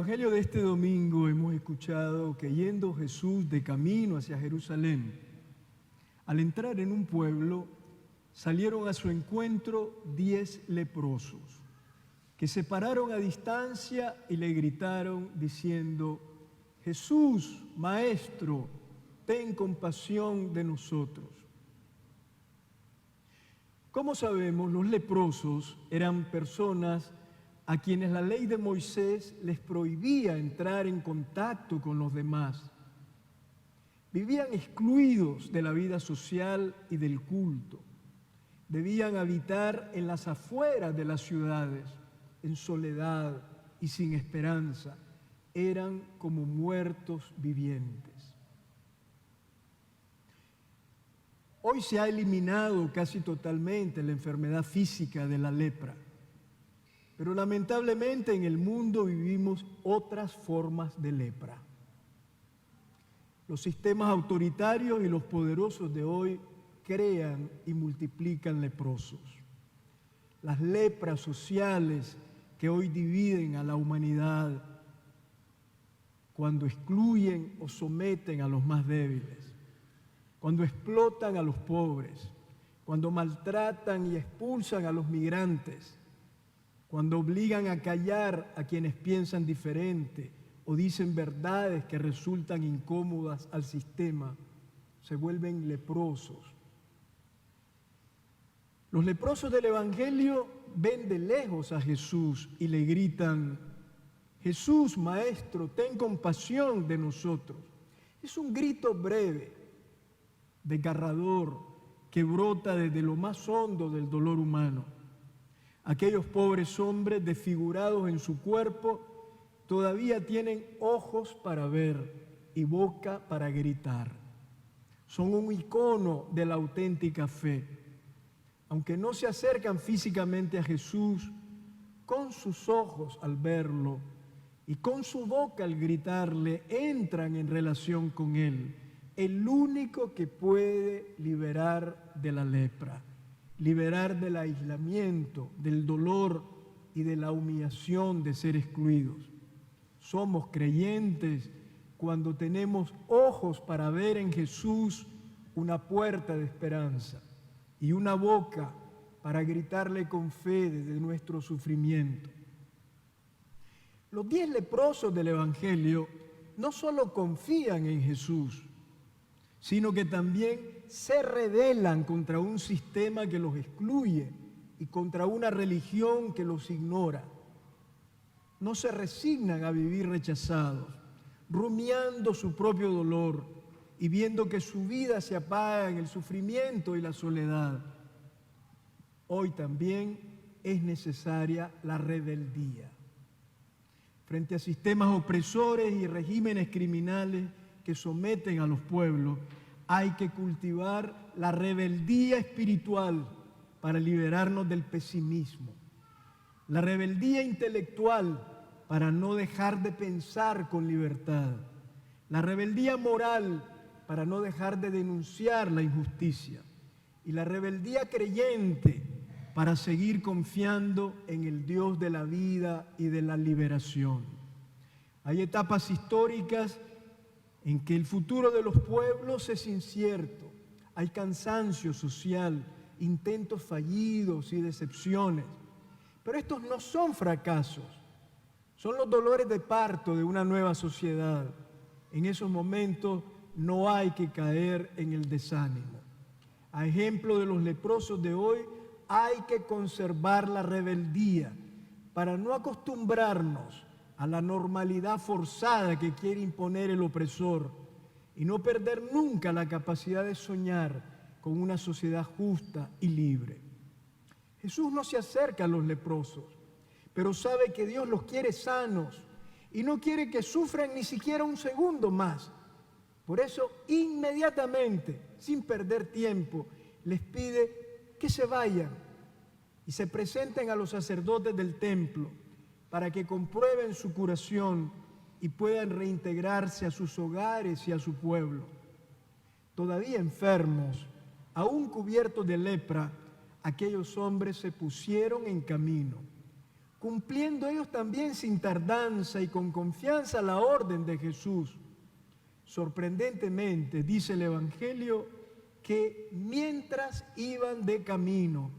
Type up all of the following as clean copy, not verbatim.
Evangelio de este domingo hemos escuchado que yendo Jesús de camino hacia Jerusalén, al entrar en un pueblo, salieron a su encuentro 10 leprosos, que se pararon a distancia y le gritaron diciendo: Jesús, Maestro, ten compasión de nosotros. Como sabemos, los leprosos eran personas a quienes la ley de Moisés les prohibía entrar en contacto con los demás. Vivían excluidos de la vida social y del culto. Debían habitar en las afueras de las ciudades, en soledad y sin esperanza. Eran como muertos vivientes. Hoy se ha eliminado casi totalmente la enfermedad física de la lepra. Pero lamentablemente en el mundo vivimos otras formas de lepra. Los sistemas autoritarios y los poderosos de hoy crean y multiplican leprosos. Las lepras sociales que hoy dividen a la humanidad cuando excluyen o someten a los más débiles, cuando explotan a los pobres, cuando maltratan y expulsan a los migrantes, cuando obligan a callar a quienes piensan diferente o dicen verdades que resultan incómodas al sistema, se vuelven leprosos. Los leprosos del Evangelio ven de lejos a Jesús y le gritan: Jesús, Maestro, ten compasión de nosotros. Es un grito breve, desgarrador, que brota desde lo más hondo del dolor humano. Aquellos pobres hombres desfigurados en su cuerpo todavía tienen ojos para ver y boca para gritar. Son un icono de la auténtica fe. Aunque no se acercan físicamente a Jesús, con sus ojos al verlo y con su boca al gritarle, entran en relación con Él, el único que puede liberar de la lepra, liberar del aislamiento, del dolor y de la humillación de ser excluidos. Somos creyentes cuando tenemos ojos para ver en Jesús una puerta de esperanza y una boca para gritarle con fe desde nuestro sufrimiento. Los 10 leprosos del Evangelio no solo confían en Jesús, sino que también se rebelan contra un sistema que los excluye y contra una religión que los ignora. No se resignan a vivir rechazados, rumiando su propio dolor y viendo que su vida se apaga en el sufrimiento y la soledad. Hoy también es necesaria la rebeldía. Frente a sistemas opresores y regímenes criminales que someten a los pueblos, hay que cultivar la rebeldía espiritual para liberarnos del pesimismo, la rebeldía intelectual para no dejar de pensar con libertad, la rebeldía moral para no dejar de denunciar la injusticia y la rebeldía creyente para seguir confiando en el Dios de la vida y de la liberación. Hay etapas históricas en que el futuro de los pueblos es incierto. Hay cansancio social, intentos fallidos y decepciones. Pero estos no son fracasos, son los dolores de parto de una nueva sociedad. En esos momentos no hay que caer en el desánimo. A ejemplo de los leprosos de hoy, hay que conservar la rebeldía para no acostumbrarnos a la normalidad forzada que quiere imponer el opresor y no perder nunca la capacidad de soñar con una sociedad justa y libre. Jesús no se acerca a los leprosos, pero sabe que Dios los quiere sanos y no quiere que sufran ni siquiera un segundo más. Por eso, inmediatamente, sin perder tiempo, les pide que se vayan y se presenten a los sacerdotes del templo para que comprueben su curación y puedan reintegrarse a sus hogares y a su pueblo. Todavía enfermos, aún cubiertos de lepra, aquellos hombres se pusieron en camino. cumpliendo ellos también sin tardanza y con confianza la orden de Jesús. Sorprendentemente, dice el Evangelio, que mientras iban de camino,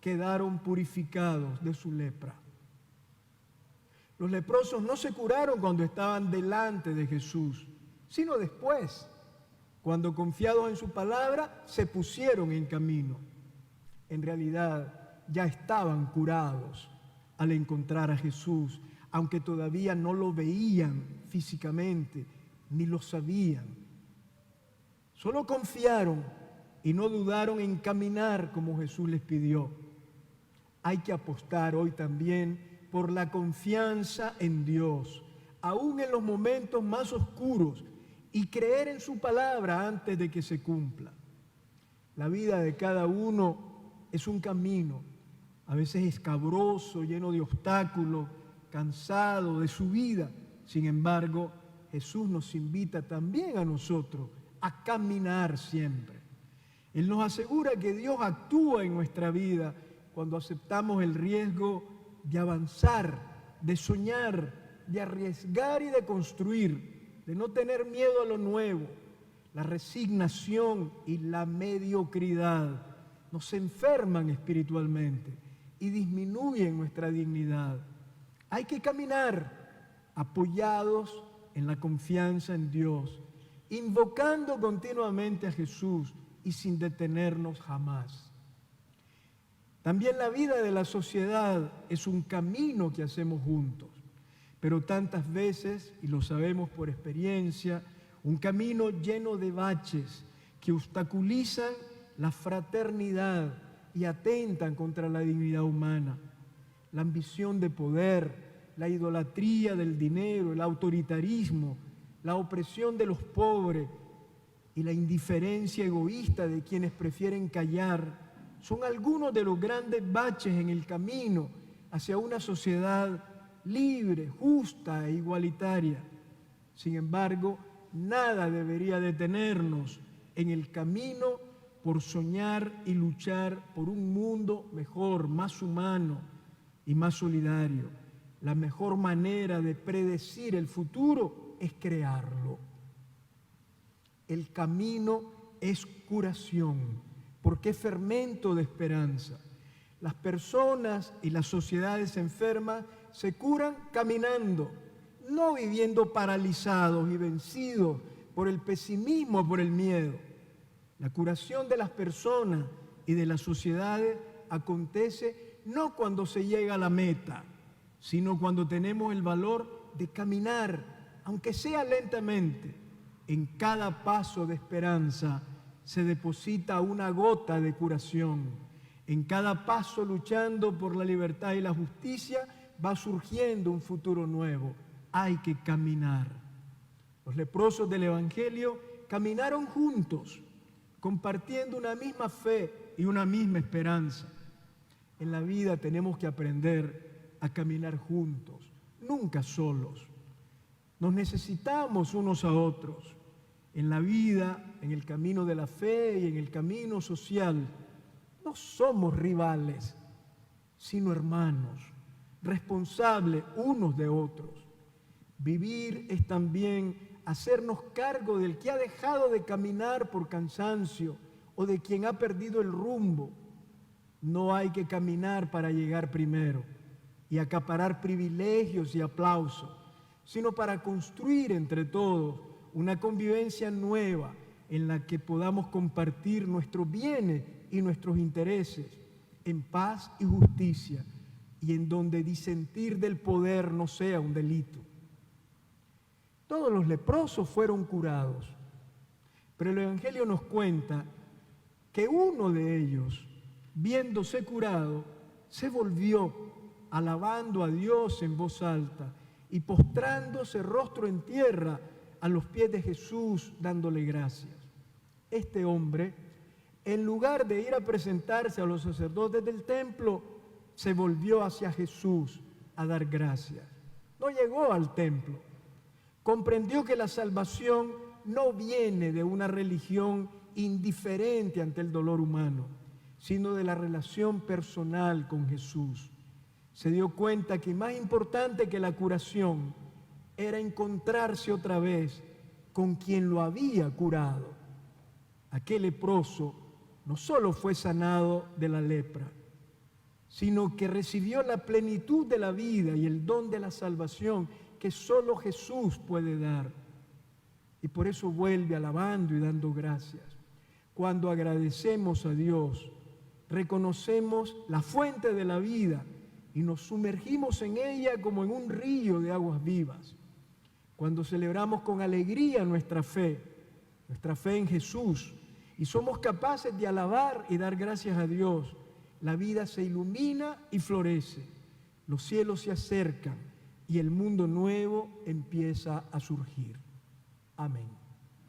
quedaron purificados de su lepra. Los leprosos no se curaron cuando estaban delante de Jesús, sino después, cuando confiados en su palabra, se pusieron en camino. En realidad, ya estaban curados al encontrar a Jesús, aunque todavía no lo veían físicamente, ni lo sabían. Solo confiaron y no dudaron en caminar como Jesús les pidió. Hay que apostar hoy también por la confianza en Dios, aún en los momentos más oscuros, y creer en su palabra antes de que se cumpla. La vida de cada uno es un camino, a veces escabroso, lleno de obstáculos, cansado de su vida. Sin embargo, Jesús nos invita también a nosotros a caminar siempre. Él nos asegura que Dios actúa en nuestra vida cuando aceptamos el riesgo de avanzar, de soñar, de arriesgar y de construir, de no tener miedo a lo nuevo. La resignación y la mediocridad nos enferman espiritualmente y disminuyen nuestra dignidad. Hay que caminar apoyados en la confianza en Dios, invocando continuamente a Jesús y sin detenernos jamás. También la vida de la sociedad es un camino que hacemos juntos, pero tantas veces, y lo sabemos por experiencia, un camino lleno de baches que obstaculizan la fraternidad y atentan contra la dignidad humana. La ambición de poder, la idolatría del dinero, el autoritarismo, la opresión de los pobres y la indiferencia egoísta de quienes prefieren callar son algunos de los grandes baches en el camino hacia una sociedad libre, justa e igualitaria. Sin embargo, nada debería detenernos en el camino por soñar y luchar por un mundo mejor, más humano y más solidario. La mejor manera de predecir el futuro es crearlo. El camino es curación, porque es fermento de esperanza. Las personas y las sociedades enfermas se curan caminando, no viviendo paralizados y vencidos por el pesimismo o por el miedo. La curación de las personas y de las sociedades acontece no cuando se llega a la meta, sino cuando tenemos el valor de caminar, aunque sea lentamente. En cada paso de esperanza se deposita una gota de curación. En cada paso luchando por la libertad y la justicia va surgiendo un futuro nuevo. Hay que caminar. Los leprosos del Evangelio caminaron juntos, compartiendo una misma fe y una misma esperanza. En la vida tenemos que aprender a caminar juntos, nunca solos. Nos necesitamos unos a otros. En la vida, en el camino de la fe y en el camino social, no somos rivales, sino hermanos, responsables unos de otros. Vivir es también hacernos cargo del que ha dejado de caminar por cansancio o de quien ha perdido el rumbo. No hay que caminar para llegar primero y acaparar privilegios y aplausos, sino para construir entre todos una convivencia nueva en la que podamos compartir nuestros bienes y nuestros intereses en paz y justicia, y en donde disentir del poder no sea un delito. Todos los leprosos fueron curados, pero el Evangelio nos cuenta que uno de ellos, viéndose curado, se volvió alabando a Dios en voz alta y postrándose rostro en tierra a los pies de Jesús, dándole gracias. Este hombre, en lugar de ir a presentarse a los sacerdotes del templo, se volvió hacia Jesús a dar gracias. No llegó al templo. Comprendió que la salvación no viene de una religión indiferente ante el dolor humano, sino de la relación personal con Jesús. se dio cuenta que más importante que la curación era encontrarse otra vez con quien lo había curado. Aquel leproso no solo fue sanado de la lepra, sino que recibió la plenitud de la vida y el don de la salvación que solo Jesús puede dar. Y por eso vuelve alabando y dando gracias. Cuando agradecemos a Dios, reconocemos la fuente de la vida y nos sumergimos en ella como en un río de aguas vivas. Cuando celebramos con alegría nuestra fe en Jesús, y somos capaces de alabar y dar gracias a Dios, la vida se ilumina y florece, los cielos se acercan y el mundo nuevo empieza a surgir. Amén.